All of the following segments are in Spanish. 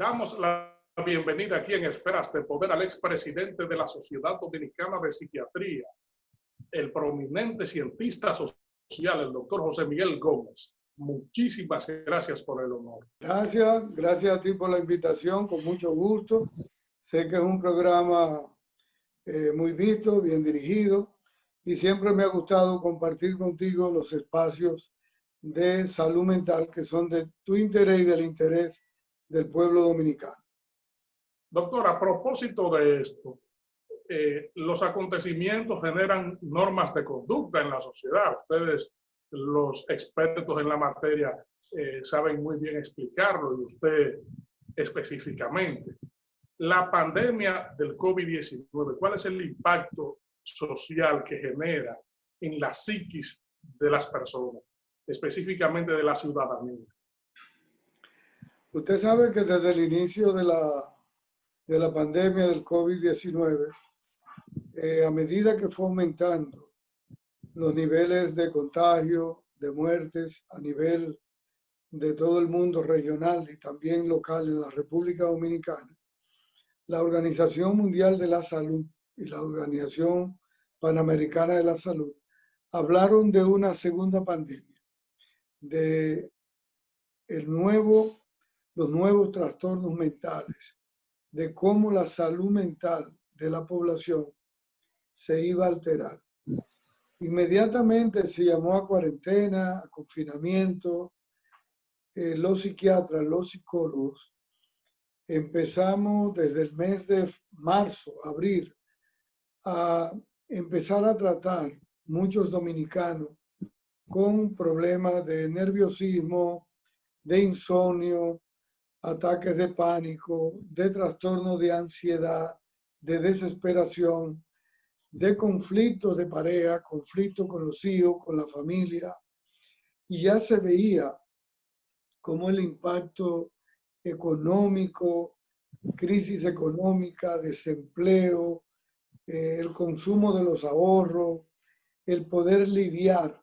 Damos la bienvenida aquí en Esperas de Poder al expresidente de la Sociedad Dominicana de Psiquiatría, el prominente cientista social, el doctor José Miguel Gómez. Muchísimas gracias por el honor. Gracias a ti por la invitación, con mucho gusto. Sé que es un programa muy visto, bien dirigido, y siempre me ha gustado compartir contigo los espacios de salud mental que son de tu interés y del interés del pueblo dominicano. Doctor, a propósito de esto, los acontecimientos generan normas de conducta en la sociedad. Ustedes, los expertos en la materia, saben muy bien explicarlo, y usted específicamente. La pandemia del COVID-19, ¿cuál es el impacto social que genera en la psiquis de las personas, específicamente de la ciudadanía? Usted sabe que desde el inicio de la pandemia del COVID-19, a medida que fue aumentando los niveles de contagio, de muertes a nivel de todo el mundo regional y también local en la República Dominicana, la Organización Mundial de la Salud y la Organización Panamericana de la Salud hablaron de una segunda pandemia, de los nuevos trastornos mentales, de cómo la salud mental de la población se iba a alterar. Inmediatamente se llamó a cuarentena, a confinamiento. Los psiquiatras, los psicólogos, empezamos desde el mes de marzo, abril, a empezar a tratar muchos dominicanos con problemas de nerviosismo, de insomnio, ataques de pánico, de trastorno de ansiedad, de desesperación, de conflictos de pareja, conflictos con los hijos, con la familia. Y ya se veía cómo el impacto económico, crisis económica, desempleo, el consumo de los ahorros, el poder lidiar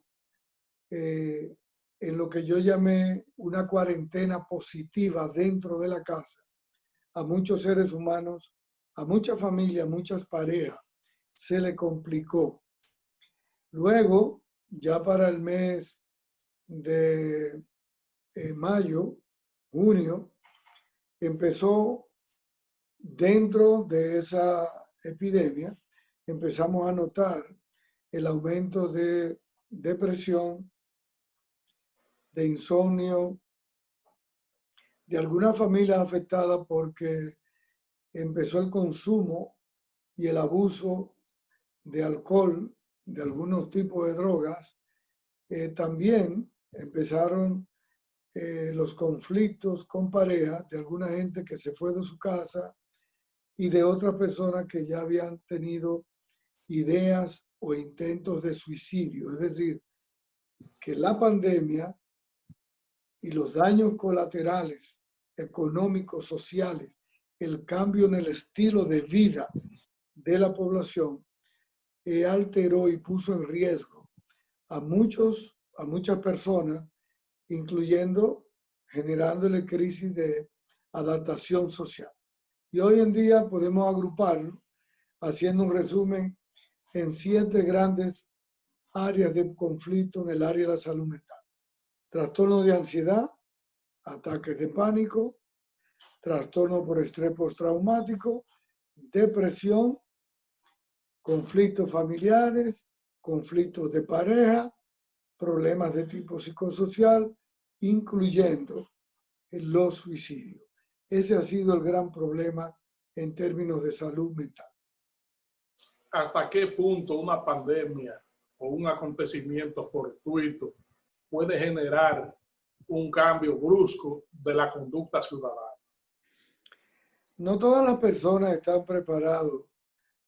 en lo que yo llamé una cuarentena positiva dentro de la casa, a muchos seres humanos, a muchas familias, muchas parejas, se le complicó. Luego, ya para el mes de mayo, junio, empezó dentro de esa epidemia, empezamos a notar el aumento de depresión, de insomnio, de algunas familias afectadas porque empezó el consumo y el abuso de alcohol, de algunos tipos de drogas. También empezaron los conflictos con pareja de alguna gente que se fue de su casa y de otras personas que ya habían tenido ideas o intentos de suicidio. Es decir, que la pandemia y los daños colaterales económicos, sociales, el cambio en el estilo de vida de la población, alteró y puso en riesgo a muchas personas, incluyendo generándole crisis de adaptación social. Y hoy en día podemos agruparlo, haciendo un resumen, en 7 grandes áreas de conflicto en el área de la salud mental. Trastorno de ansiedad, ataques de pánico, trastorno por estrés postraumático, depresión, conflictos familiares, conflictos de pareja, problemas de tipo psicosocial, incluyendo los suicidios. Ese ha sido el gran problema en términos de salud mental. ¿Hasta qué punto una pandemia o un acontecimiento fortuito puede generar un cambio brusco de la conducta ciudadana? No todas las personas están preparadas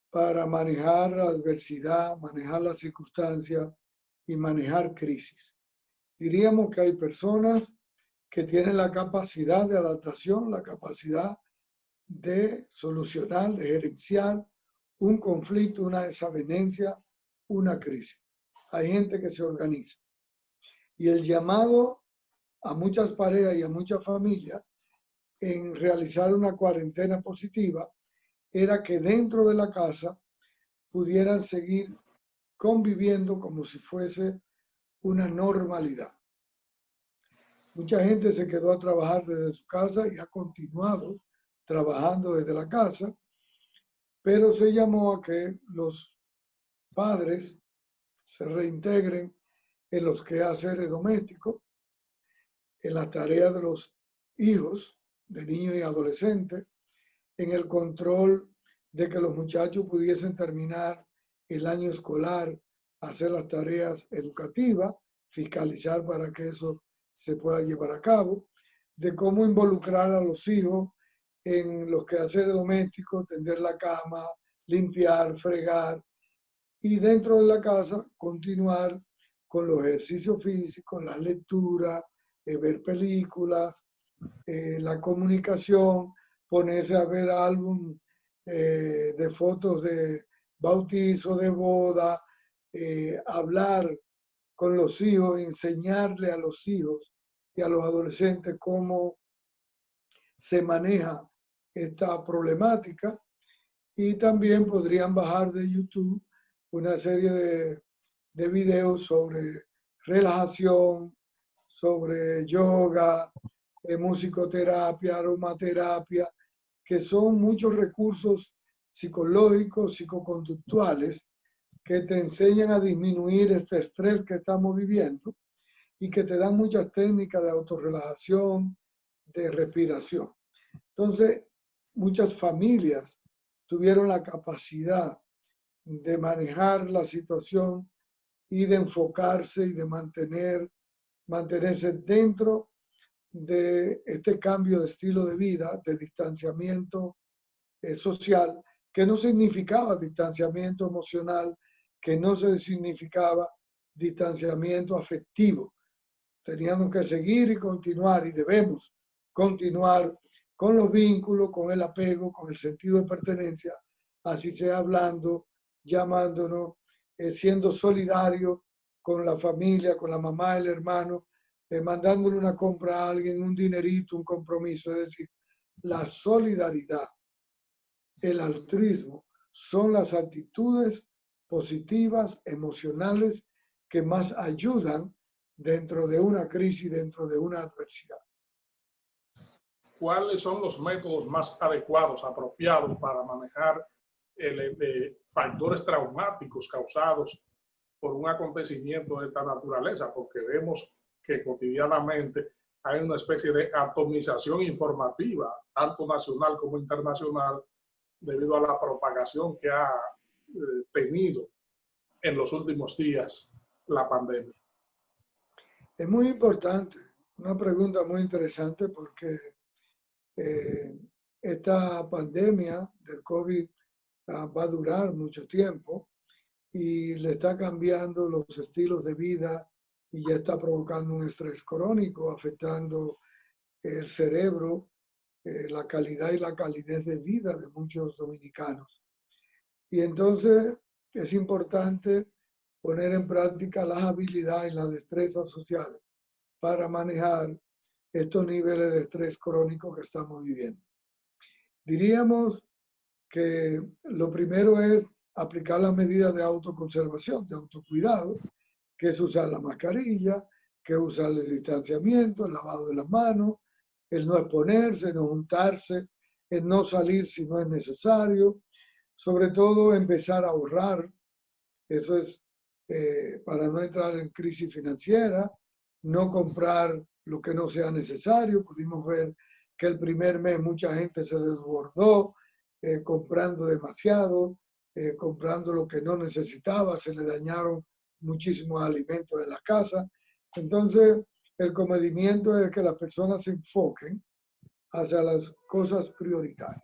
para manejar la adversidad, manejar las circunstancias y manejar crisis. Diríamos que hay personas que tienen la capacidad de adaptación, la capacidad de solucionar, de gerenciar un conflicto, una desavenencia, una crisis. Hay gente que se organiza. Y el llamado a muchas parejas y a muchas familias en realizar una cuarentena positiva era que dentro de la casa pudieran seguir conviviendo como si fuese una normalidad. Mucha gente se quedó a trabajar desde su casa y ha continuado trabajando desde la casa, pero se llamó a que los padres se reintegren en los quehaceres domésticos, en las tareas de los hijos, de niños y adolescentes, en el control de que los muchachos pudiesen terminar el año escolar, hacer las tareas educativas, fiscalizar para que eso se pueda llevar a cabo, de cómo involucrar a los hijos en los quehaceres domésticos, tender la cama, limpiar, fregar, y dentro de la casa continuar con los ejercicios físicos, la lectura, ver películas, la comunicación, ponerse a ver álbum de fotos de bautizo, de boda, hablar con los hijos, enseñarle a los hijos y a los adolescentes cómo se maneja esta problemática, y también podrían bajar de YouTube una serie de videos sobre relajación, sobre yoga, musicoterapia, aromaterapia, que son muchos recursos psicológicos, psicoconductuales, que te enseñan a disminuir este estrés que estamos viviendo y que te dan muchas técnicas de autorrelajación, de respiración. Entonces, muchas familias tuvieron la capacidad de manejar la situación y de enfocarse y de mantenerse dentro de este cambio de estilo de vida, de distanciamiento social, que no significaba distanciamiento emocional, que no se significaba distanciamiento afectivo. Teníamos que seguir y continuar, y debemos continuar con los vínculos, con el apego, con el sentido de pertenencia, así sea hablando, llamándonos, siendo solidario con la familia, con la mamá, el hermano, mandándole una compra a alguien, un dinerito, un compromiso. Es decir, la solidaridad, el altruismo son las actitudes positivas, emocionales, que más ayudan dentro de una crisis, dentro de una adversidad. ¿Cuáles son los métodos más adecuados, apropiados para manejar factores traumáticos causados por un acontecimiento de esta naturaleza? Porque vemos que cotidianamente hay una especie de atomización informativa, tanto nacional como internacional, debido a la propagación que ha tenido en los últimos días la pandemia. Es muy importante, una pregunta muy interesante, porque esta pandemia del COVID va a durar mucho tiempo y le está cambiando los estilos de vida y ya está provocando un estrés crónico, afectando el cerebro, la calidad y la calidez de vida de muchos dominicanos. Y entonces es importante poner en práctica las habilidades y las destrezas sociales para manejar estos niveles de estrés crónico que estamos viviendo. Diríamos que lo primero es aplicar las medidas de autoconservación, de autocuidado, que es usar la mascarilla, que es usar el distanciamiento, el lavado de las manos, el no exponerse, no juntarse, el no salir si no es necesario, sobre todo empezar a ahorrar. Eso es para no entrar en crisis financiera, no comprar lo que no sea necesario. Pudimos ver que el primer mes mucha gente se desbordó comprando demasiado, comprando lo que no necesitaba, se le dañaron muchísimos alimentos en la casa. Entonces, el comedimiento es que las personas se enfoquen hacia las cosas prioritarias.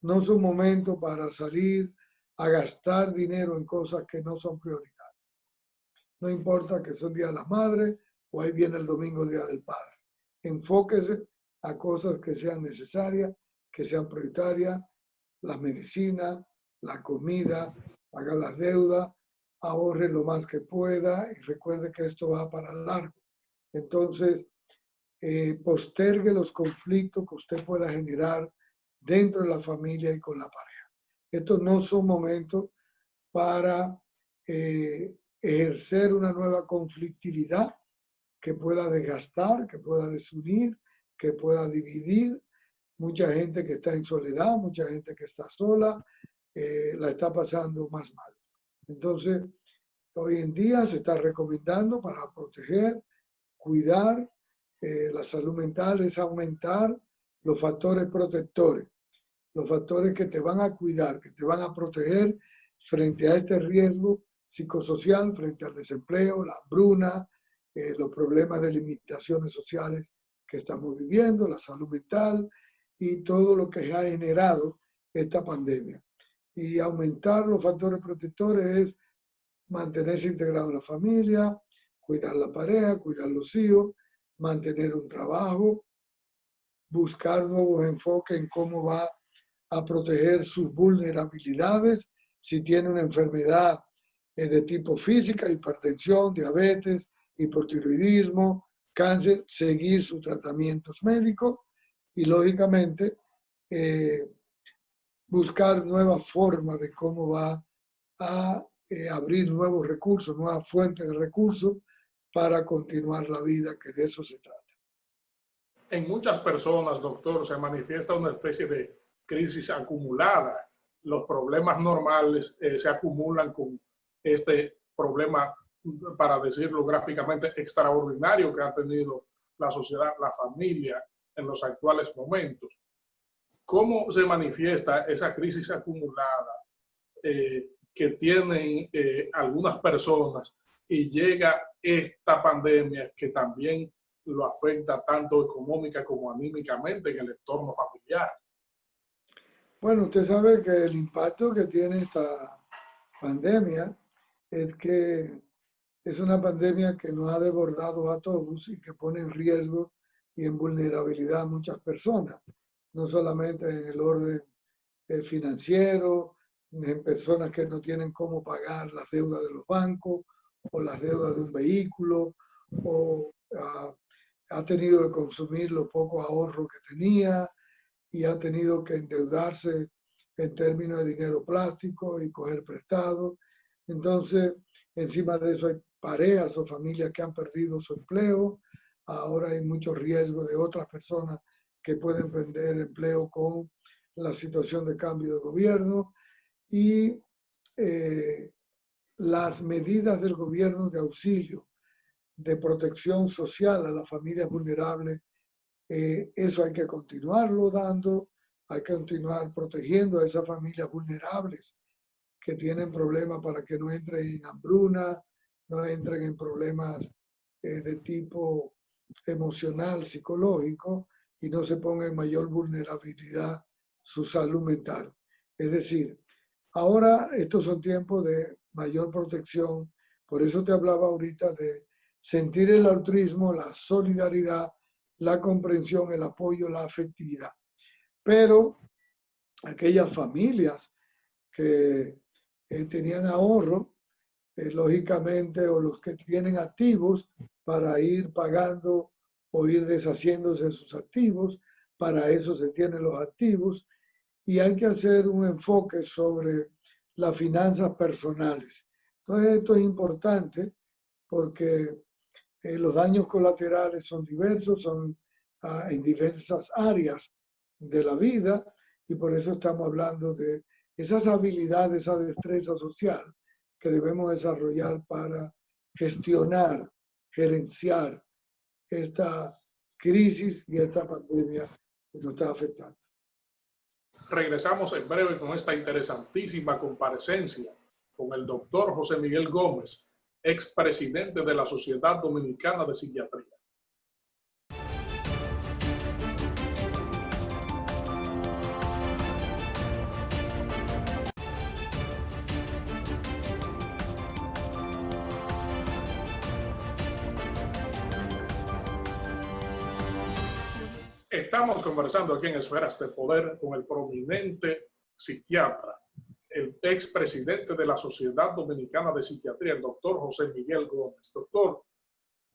No es un momento para salir a gastar dinero en cosas que no son prioritarias. No importa que sea el Día de la Madre o ahí viene el domingo, Día del Padre. Enfóquese a cosas que sean necesarias, que sean prioritarias, las medicinas, la comida, paga las deudas, ahorre lo más que pueda y recuerde que esto va para largo. Entonces, postergue los conflictos que usted pueda generar dentro de la familia y con la pareja. Estos no son momentos para ejercer una nueva conflictividad que pueda desgastar, que pueda desunir, que pueda dividir. Mucha gente que está en soledad, mucha gente que está sola, la está pasando más mal. Entonces, hoy en día se está recomendando para proteger, cuidar la salud mental, es aumentar los factores protectores, los factores que te van a cuidar, que te van a proteger frente a este riesgo psicosocial, frente al desempleo, la hambruna, los problemas de limitaciones sociales que estamos viviendo, la salud mental y todo lo que ha generado esta pandemia. Y aumentar los factores protectores es mantenerse integrado en la familia, cuidar la pareja, cuidar los hijos, mantener un trabajo, buscar nuevos enfoques en cómo va a proteger sus vulnerabilidades, si tiene una enfermedad de tipo física, hipertensión, diabetes, hipotiroidismo, cáncer, seguir sus tratamientos médicos y lógicamente buscar nuevas formas de cómo va a abrir nuevos recursos, nuevas fuentes de recursos para continuar la vida, que de eso se trata. En muchas personas, doctor, se manifiesta una especie de crisis acumulada. Los problemas normales se acumulan con este problema, para decirlo gráficamente, extraordinario que ha tenido la sociedad, la familia en los actuales momentos. ¿Cómo se manifiesta esa crisis acumulada que tienen algunas personas y llega esta pandemia que también lo afecta tanto económica como anímicamente en el entorno familiar? Bueno, usted sabe que el impacto que tiene esta pandemia es que es una pandemia que nos ha desbordado a todos y que pone en riesgo y en vulnerabilidad a muchas personas, no solamente en el orden financiero, en personas que no tienen cómo pagar las deudas de los bancos o las deudas de un vehículo, o ha tenido que consumir los pocos ahorros que tenía y ha tenido que endeudarse en términos de dinero plástico y coger prestado. Entonces, encima de eso hay parejas o familias que han perdido su empleo. Ahora hay mucho riesgo de otras personas que pueden perder empleo con la situación de cambio de gobierno y las medidas del gobierno de auxilio, de protección social a las familias vulnerables. Eso hay que continuarlo dando, hay que continuar protegiendo a esas familias vulnerables que tienen problemas para que no entren en hambruna, no entren en problemas de tipo emocional, psicológico y no se ponga en mayor vulnerabilidad su salud mental. Es decir, ahora estos son tiempos de mayor protección, por eso te hablaba ahorita de sentir el altruismo, la solidaridad, la comprensión, el apoyo, la afectividad. Pero aquellas familias que tenían ahorro, lógicamente, o los que tienen activos para ir pagando o ir deshaciéndose de sus activos, para eso se tienen los activos y hay que hacer un enfoque sobre las finanzas personales. Entonces esto es importante porque los daños colaterales son diversos, son en diversas áreas de la vida y por eso estamos hablando de esas habilidades, esa destreza social que debemos desarrollar para gestionar, gerenciar esta crisis y esta pandemia que nos está afectando. Regresamos en breve con esta interesantísima comparecencia con el doctor José Miguel Gómez, expresidente de la Sociedad Dominicana de Psiquiatría. Estamos conversando aquí en Esferas de Poder con el prominente psiquiatra, el expresidente de la Sociedad Dominicana de Psiquiatría, el doctor José Miguel Gómez. Doctor,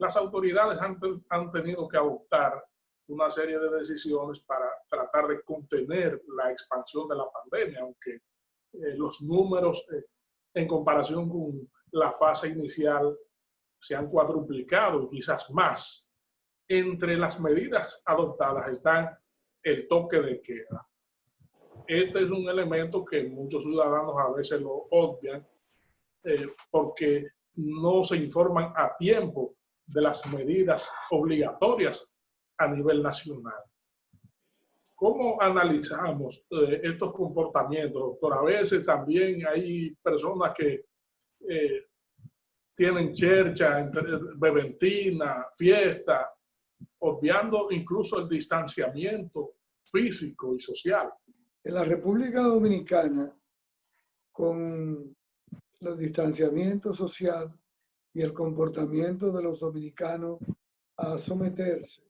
las autoridades han tenido que adoptar una serie de decisiones para tratar de contener la expansión de la pandemia, aunque los números en comparación con la fase inicial se han cuadruplicado y quizás más. Entre las medidas adoptadas están el toque de queda. Este es un elemento que muchos ciudadanos a veces lo obvian porque no se informan a tiempo de las medidas obligatorias a nivel nacional. ¿Cómo analizamos estos comportamientos, doctor? A veces también hay personas que tienen chercha, beventina, fiesta, obviando incluso el distanciamiento físico y social. En la República Dominicana, con el distanciamiento social y el comportamiento de los dominicanos a someterse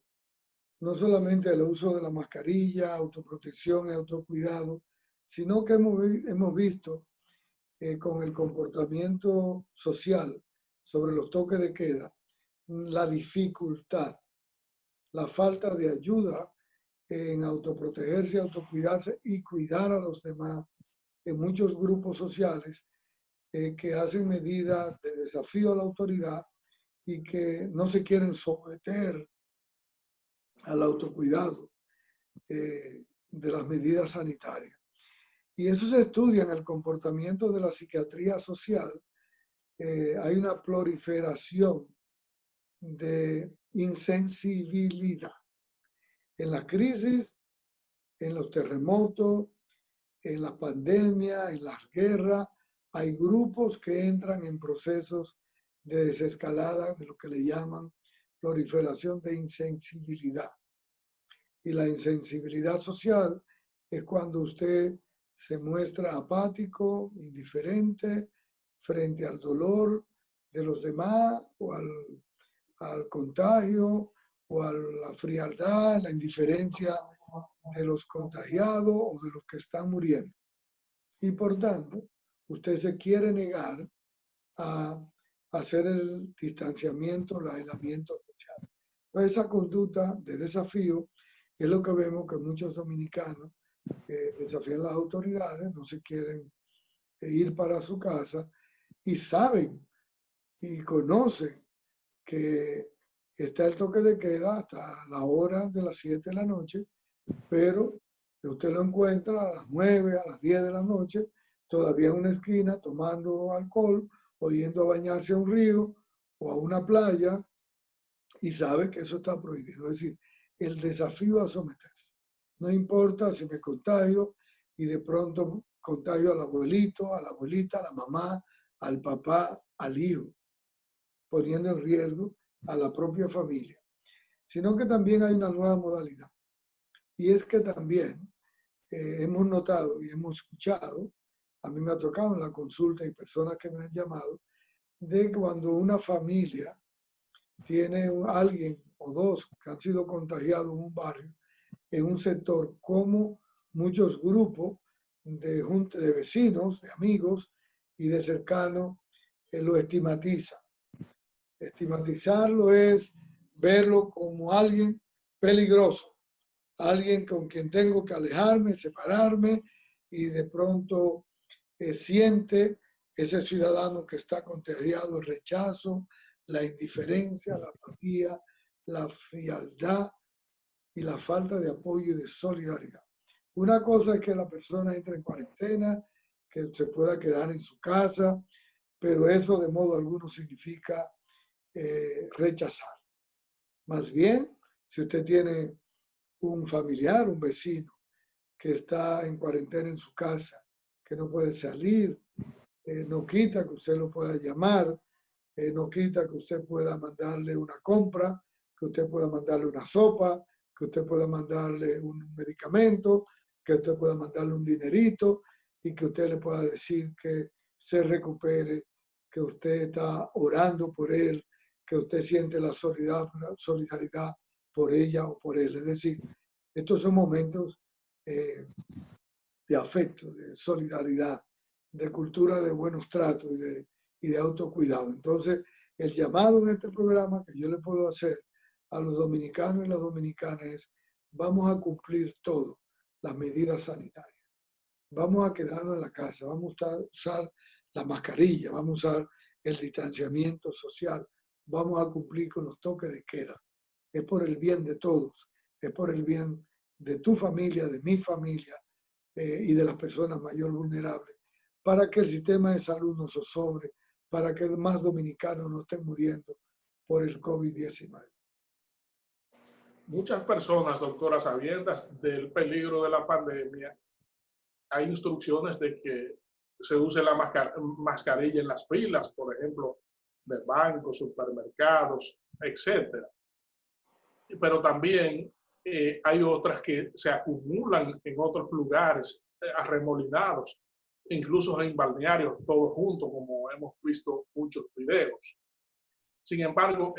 no solamente al uso de la mascarilla, autoprotección y autocuidado, sino que hemos visto con el comportamiento social sobre los toques de queda, la dificultad, la falta de ayuda en autoprotegerse, autocuidarse y cuidar a los demás en muchos grupos sociales que hacen medidas de desafío a la autoridad y que no se quieren someter al autocuidado de las medidas sanitarias. Y eso se estudia en el comportamiento de la psiquiatría social. Hay una proliferación de insensibilidad en la crisis, en los terremotos, en la pandemia, en las guerras. Hay grupos que entran en procesos de desescalada, de lo que le llaman proliferación de insensibilidad. Y la insensibilidad social es cuando usted se muestra apático, indiferente frente al dolor de los demás o al contagio o a la frialdad, la indiferencia de los contagiados o de los que están muriendo. Y por tanto, usted se quiere negar a hacer el distanciamiento, el aislamiento social. Entonces, esa conducta de desafío es lo que vemos que muchos dominicanos desafían las autoridades, no se quieren ir para su casa y saben y conocen que está el toque de queda hasta la hora de las 7 de la noche, pero usted lo encuentra a las 9, a las 10 de la noche, todavía en una esquina tomando alcohol o yendo a bañarse a un río o a una playa y sabe que eso está prohibido. Es decir, el desafío a someterse. No importa si me contagio y de pronto contagio al abuelito, a la abuelita, a la mamá, al papá, al hijo, poniendo en riesgo a la propia familia. Sino que también hay una nueva modalidad. Y es que también hemos notado y hemos escuchado, a mí me ha tocado en la consulta y personas que me han llamado, de cuando una familia tiene alguien o dos que han sido contagiados en un barrio, en un sector, como muchos grupos de vecinos, de amigos y de cercanos lo estigmatizan. Estigmatizarlo es verlo como alguien peligroso, alguien con quien tengo que alejarme, separarme y de pronto siente ese ciudadano que está contagiado el rechazo, la indiferencia, la apatía, la frialdad y la falta de apoyo y de solidaridad. Una cosa es que la persona entre en cuarentena, que se pueda quedar en su casa, pero eso de modo alguno significa rechazar. Más bien, si usted tiene un familiar, un vecino, que está en cuarentena en su casa, que no puede salir, no quita que usted lo pueda llamar, no quita que usted pueda mandarle una compra, que usted pueda mandarle una sopa, que usted pueda mandarle un medicamento, que usted pueda mandarle un dinerito y que usted le pueda decir que se recupere, que usted está orando por él, que usted siente la solidaridad por ella o por él. Es decir, estos son momentos de afecto, de solidaridad, de cultura de buenos tratos y de autocuidado. Entonces, El llamado en este programa que yo le puedo hacer a los dominicanos y las dominicanas es: vamos a cumplir todo las medidas sanitarias. Vamos a quedarnos en la casa, vamos a usar la mascarilla, vamos a usar el distanciamiento social, vamos a cumplir con los toques de queda. Es por el bien de todos, es por el bien de tu familia, de mi familia y de las personas mayor vulnerables, para que el sistema de salud no zozobre, para que más dominicanos no estén muriendo por el COVID-19. Muchas personas, doctora, sabiendas del peligro de la pandemia, hay instrucciones de que se use la mascarilla en las filas, por ejemplo, de bancos, supermercados, etcétera. Pero también hay otras que se acumulan en otros lugares arremolinados, incluso en balnearios, todos juntos, como hemos visto muchos videos. Sin embargo,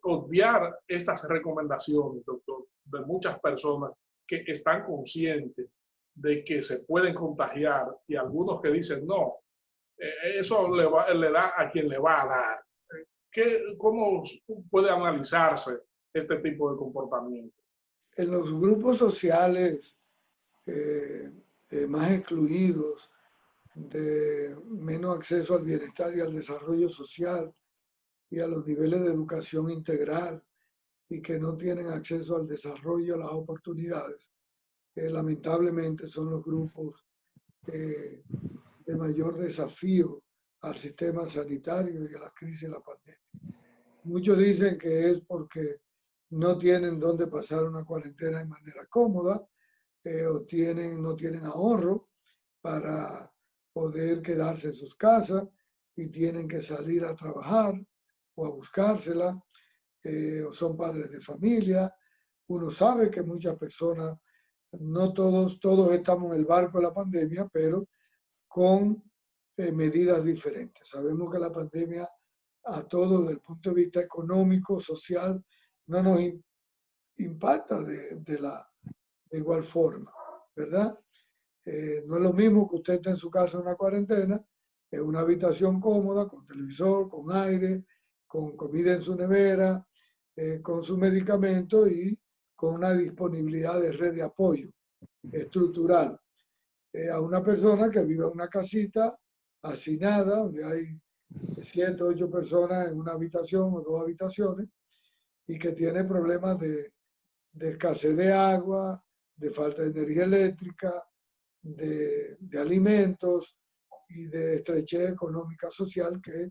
obviar estas recomendaciones, doctor, de muchas personas que están conscientes de que se pueden contagiar y algunos que dicen no, eso le da a quien le va a dar. ¿Cómo puede analizarse este tipo de comportamiento? En los grupos sociales más excluidos, de menos acceso al bienestar y al desarrollo social y a los niveles de educación integral y que no tienen acceso al desarrollo, a las oportunidades, lamentablemente son los grupos de mayor desafío al sistema sanitario y a la crisis de la pandemia. Muchos dicen que es porque no tienen dónde pasar una cuarentena de manera cómoda o no tienen ahorro para poder quedarse en sus casas y tienen que salir a trabajar o a buscársela, o son padres de familia. Uno sabe que muchas personas, no todos estamos en el barco de la pandemia, pero con medidas diferentes. Sabemos que la pandemia a todos desde el punto de vista económico, social, no nos impacta de igual forma, ¿verdad? No es lo mismo que usted esté en su casa en una cuarentena, en una habitación cómoda, con televisor, con aire, con comida en su nevera, con su medicamento y con una disponibilidad de red de apoyo estructural. A una persona que vive en una casita hacinada, donde hay 7 o 8 personas en una habitación o 2 habitaciones, y que tiene problemas de escasez de agua, de falta de energía eléctrica, de alimentos y de estrechez económica social, que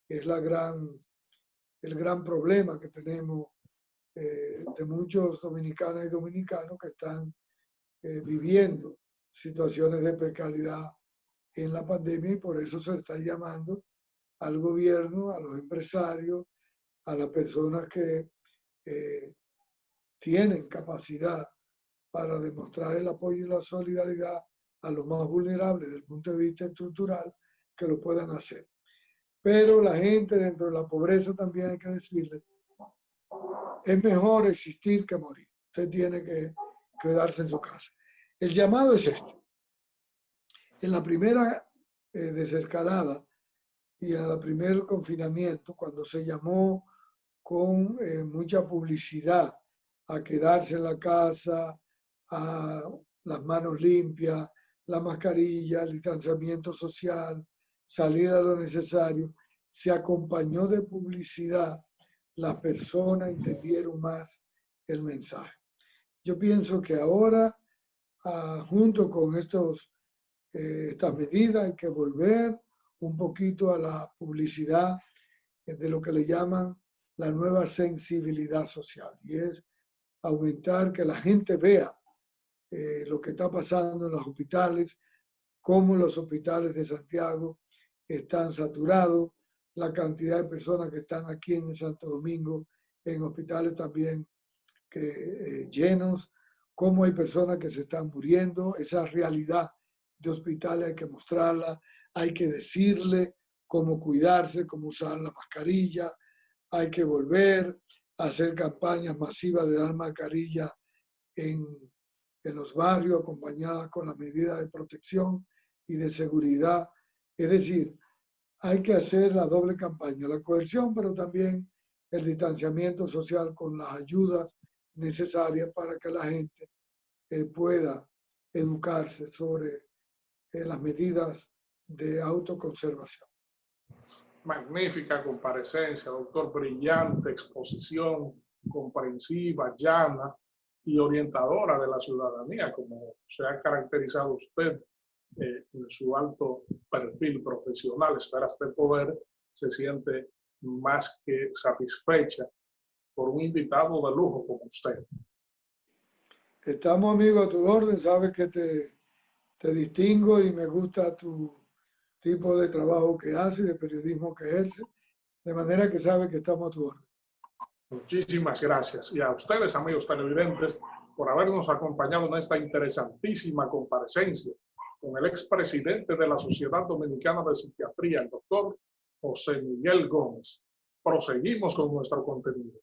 es el gran problema que tenemos de muchos dominicanas y dominicanos que están viviendo situaciones de precariedad en la pandemia, y por eso se está llamando al gobierno, a los empresarios, a las personas que tienen capacidad para demostrar el apoyo y la solidaridad a los más vulnerables desde el punto de vista estructural, que lo puedan hacer. Pero la gente dentro de la pobreza también hay que decirle, es mejor existir que morir. Usted tiene que quedarse en su casa. El llamado es este. En la primera desescalada y a la primer confinamiento, cuando se llamó con mucha publicidad a quedarse en la casa, a las manos limpias, la mascarilla, el distanciamiento social, salir a lo necesario, se acompañó de publicidad, las personas entendieron más el mensaje. Yo pienso que ahora, junto con estas medidas, hay que volver un poquito a la publicidad de lo que le llaman la nueva sensibilidad social, y es aumentar que la gente vea lo que está pasando en los hospitales, cómo los hospitales de Santiago están saturados, la cantidad de personas que están aquí en Santo Domingo, en hospitales también llenos, cómo hay personas que se están muriendo. Esa realidad de hospitales hay que mostrarla, hay que decirle cómo cuidarse, cómo usar la mascarilla, hay que volver a hacer campañas masivas de dar mascarilla en los barrios, acompañadas con las medidas de protección y de seguridad. Es decir, hay que hacer la doble campaña, la coerción, pero también el distanciamiento social con las ayudas necesarias para que la gente pueda educarse sobre las medidas de autoconservación. Magnífica comparecencia, doctor, brillante exposición, comprensiva, llana y orientadora de la ciudadanía, como se ha caracterizado usted en su alto perfil profesional. Esfera de Poder se siente más que satisfecha por un invitado de lujo como usted. Estamos, amigos, a tu orden. Sabes que te distingo y me gusta tu tipo de trabajo que haces, de periodismo que ejerces, de manera que sabes que estamos a tu orden. Muchísimas gracias. Y a ustedes, amigos televidentes, por habernos acompañado en esta interesantísima comparecencia con el expresidente de la Sociedad Dominicana de Psiquiatría, el doctor José Miguel Gómez. Proseguimos con nuestro contenido.